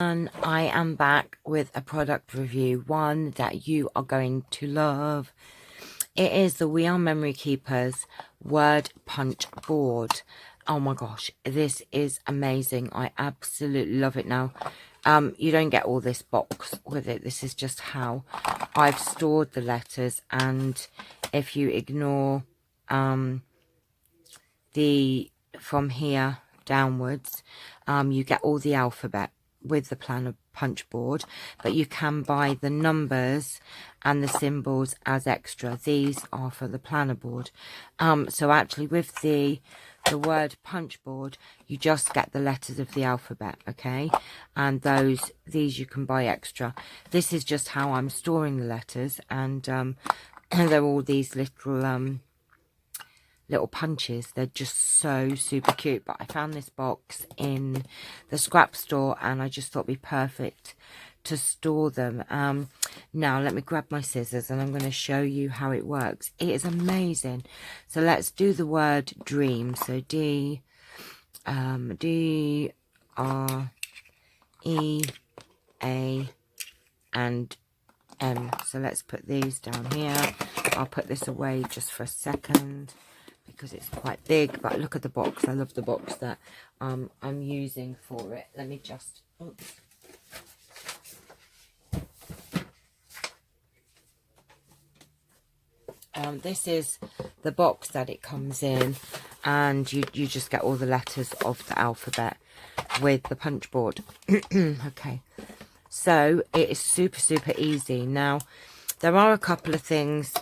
And I am back with a product review, one that you are going to love. It is the We Are Memory Keepers Word Punch Board. Oh my gosh, this is amazing. I absolutely love it now. You don't get all this box with it. This is just how I've stored the letters, and if you ignore the from here downwards, you get all the alphabet with the planner punch board, but you can buy the numbers and the symbols as extra. These are for the planner board. So actually with the word punch board, you just get the letters of the alphabet, okay, and these you can buy extra. This is just how I'm storing the letters, and they're all these little punches. They're just so super cute. But I found this box in the scrap store, and I just thought it'd be perfect to store them. Now let me grab my scissors, and I'm going to show you how it works. It is amazing. So let's do the word dream. So D R E A and M. So let's put these down here. I'll put this away just for a second because it's quite big, but look at the box. I love the box that I'm using for it. Let me just, oops. This is the box that it comes in, and you just get all the letters of the alphabet with the punch board. Okay, so it is super easy. Now there are a couple of things.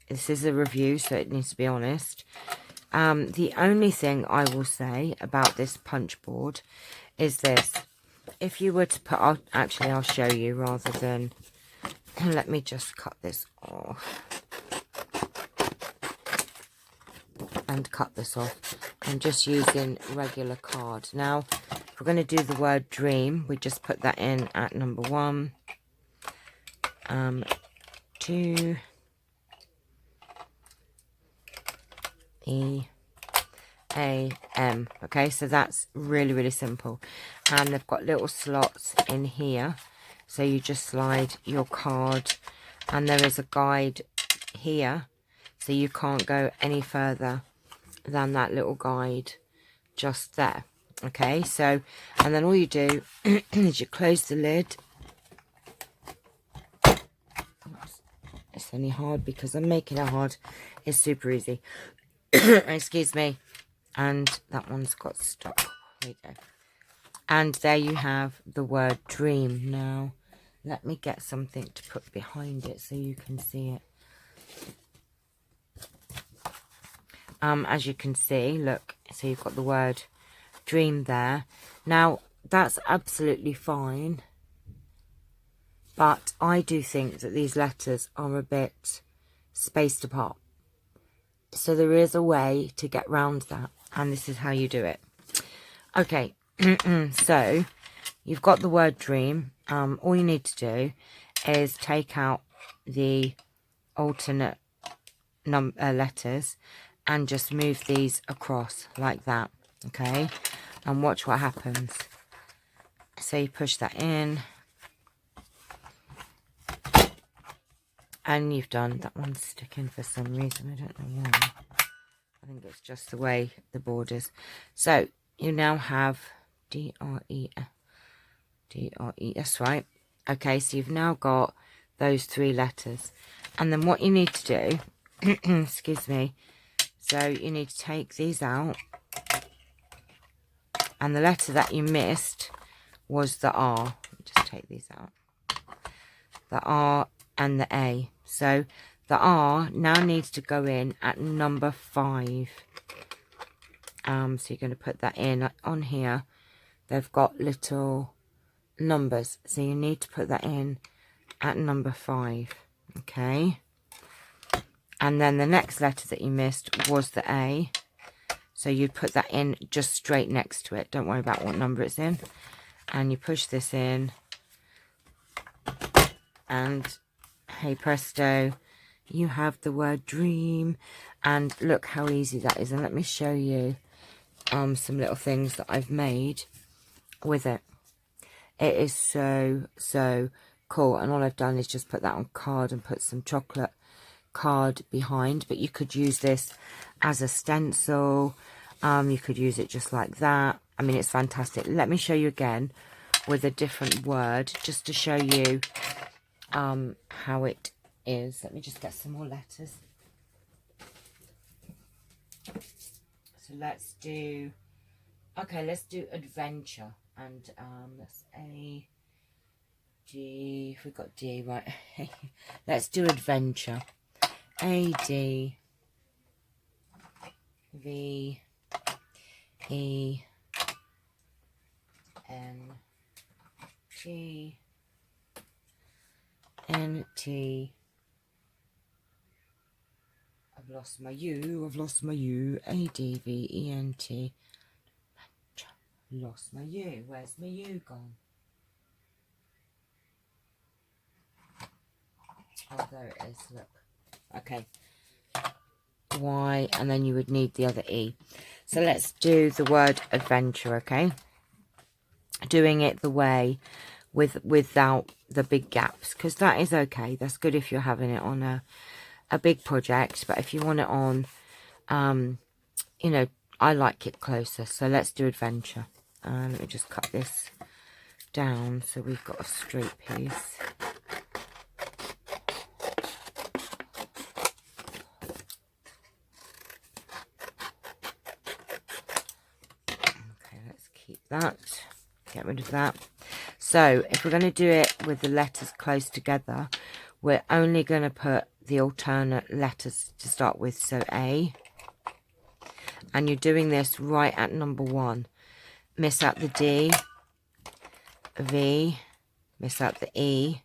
This is a review, so it needs to be honest. The only thing I will say about this punch board is this. If you were to put, actually I'll show you rather than, let me just cut this off. And cut this off. I'm just using regular card. Now, if we're going to do the word dream, we just put that in at number 1. 2. E A M. Okay, so that's really simple, and they've got little slots in here, so you just slide your card, and there is a guide here, so you can't go any further than that little guide just there. Okay, so, and then all you do is you close the lid. It's only hard because I'm making it hard. It's super easy. Excuse me. And that one's got stuck. There you go. And there you have the word dream. Now let me get something to put behind it so you can see it. As you can see, look, so you've got the word dream there. Now that's absolutely fine, but I do think that these letters are a bit spaced apart. So there is a way to get round that, and this is how you do it. Okay, so you've got the word dream. All you need to do is take out the alternate letters and just move these across like that, okay? And watch what happens. So you push that in, and you've done, that one's sticking for some reason, I don't know why. I think it's just the way the board is. So you now have D-R-E, that's right. Okay, so you've now got those 3 letters. And then what you need to do, excuse me, so you need to take these out. And the letter that you missed was the R. Just take these out. The R and the A. So the R now needs to go in at number 5. So you're going to put that in on here. They've got little numbers, so you need to put that in at number 5. Okay. And then the next letter that you missed was the A. So you'd put that in just straight next to it. Don't worry about what number it's in. And you push this in. And hey presto, you have the word dream. And look how easy that is. And let me show you some little things that I've made with it. It is so cool. And all I've done is just put that on card and put some chocolate card behind. But you could use this as a stencil. You could use it just like that. I mean, it's fantastic. Let me show you again with a different word, just to show you how it is. Let me just get some more letters. So let's do, okay, let's do adventure. And that's A, D, if we got D, right. Let's do adventure. A, D, V, E, N, T, N, T. I've lost my U, A, D, V, E, N, T. Lost my U. Where's my U gone? Oh, there it is. Look. Okay. Y, and then you would need the other E. So let's do the word adventure, okay? Doing it the way without the big gaps, because that is okay. That's good if you're having it on a big project, but if you want it on, you know, I like it closer. So let's do adventure. Let me just cut this down so we've got a straight piece. Okay, let's keep that. Get rid of that. So if we're going to do it with the letters close together, we're only going to put the alternate letters to start with. So A. And you're doing this right at number 1. Miss out the D, V, miss out the E,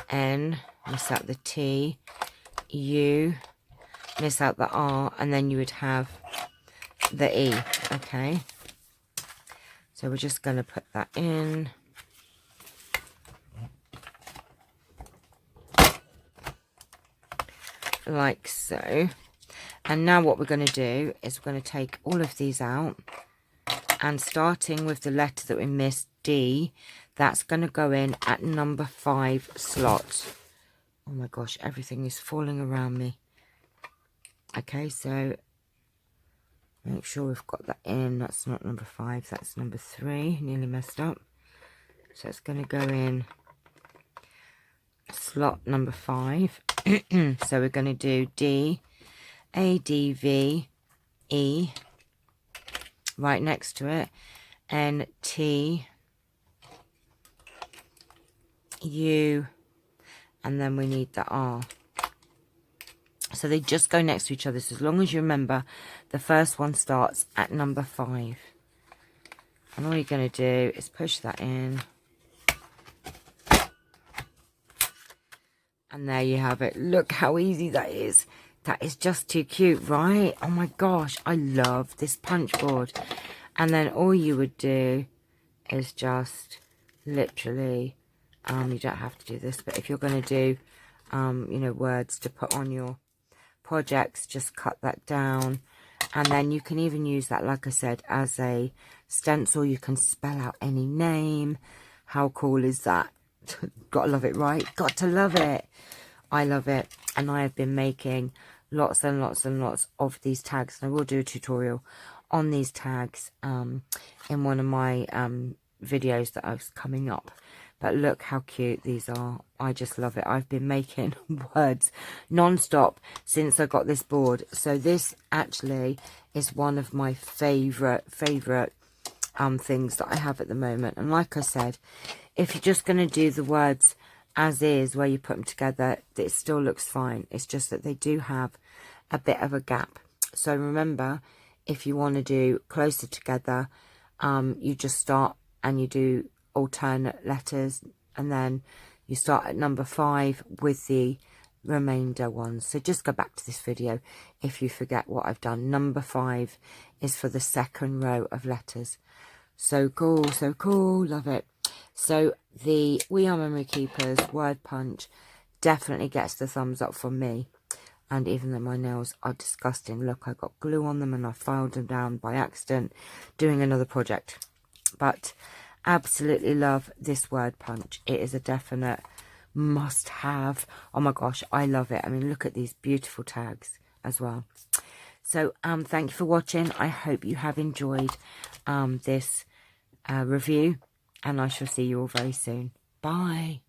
N, miss out the T, U, miss out the R, and then you would have the E, okay? So we're just going to put that in. Like so. And now what we're going to do is we're going to take all of these out. And starting with the letter that we missed, D, that's going to go in at number 5 slot. Oh my gosh, everything is falling around me. Okay, so make sure we've got that in. That's not number 5, that's number 3. Nearly messed up. So it's going to go in slot number 5. So we're going to do D, A, D, V, E. Right next to it, N, T, U, and then we need the R. So they just go next to each other. So as long as you remember, the first one starts at number 5. And all you're going to do is push that in. And there you have it. Look how easy that is. That is just too cute, right? Oh my gosh, I love this punch board. And then all you would do is just literally, you don't have to do this, but if you're going to do, you know, words to put on your projects, just cut that down. And then you can even use that, like I said, as a stencil. You can spell out any name. How cool is that? Gotta love it, right? Got to love it. I love it. And I have been making lots and lots and lots of these tags. And I will do a tutorial on these tags in one of my videos that is coming up. But look how cute these are. I just love it. I've been making words non-stop since I got this board. So this actually is one of my favourite things that I have at the moment. And like I said, if you're just going to do the words as is, where you put them together, it still looks fine. It's just that they do have a bit of a gap. So remember, if you want to do closer together, you just start and you do alternate letters, and then you start at number 5 with the remainder ones. So just go back to this video if you forget what I've done. Number 5 is for the second row of letters. So cool, love it. So the We Are Memory Keepers Word Punch definitely gets the thumbs up from me. And even though my nails are disgusting, look, I got glue on them and I filed them down by accident doing another project. But Absolutely love this word punch. It is a definite must have. Oh my gosh, I love it. I mean, look at these beautiful tags as well. So thank you for watching. I hope you have enjoyed this review, and I shall see you all very soon. Bye.